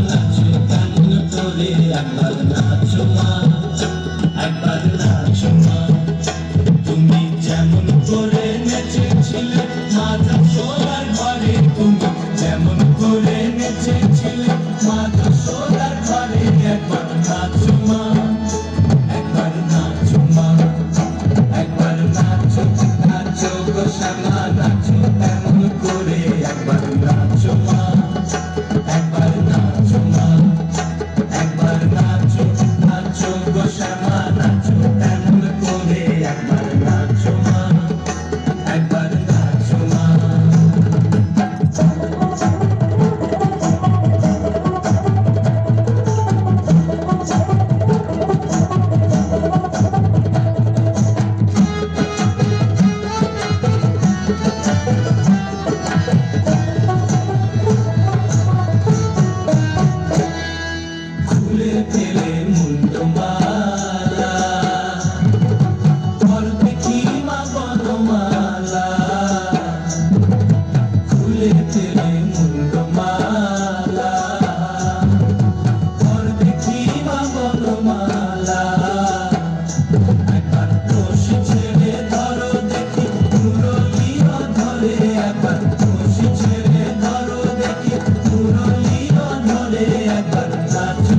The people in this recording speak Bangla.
নাচো কেমন করে একবার নাচো মা, একবার নাচো মা। তুমি যেমন করে নেচেছিলে মা যশোদার ঘরে, তুমি যেমন করে নেচেছিলে মা যশোদার ঘরে, একবার নাচো মা, একবার নাচো মা, একবার নাচো, নাচো গো শ্যামা নাচো কেমন করে একবার নাচো মা, একবার নাচো মা, একবার নাচো, নাচো গো শ্যামা নাচো কেমন করে একবার নাচো মা, একবার নাচো মা। খুলে ফেলে মুন্ডো মালা, পর দেখি মা বনমালা। খুলে ফেলে মুন্ডো মালা, পর দেখি মা বনমালা। একবার রশি ছেড়ে ধরো দেখি মুরলিও ধরে, একবার রশি ছেড়ে ধরো দেখি মুরলিও ধরে, একবার নাচো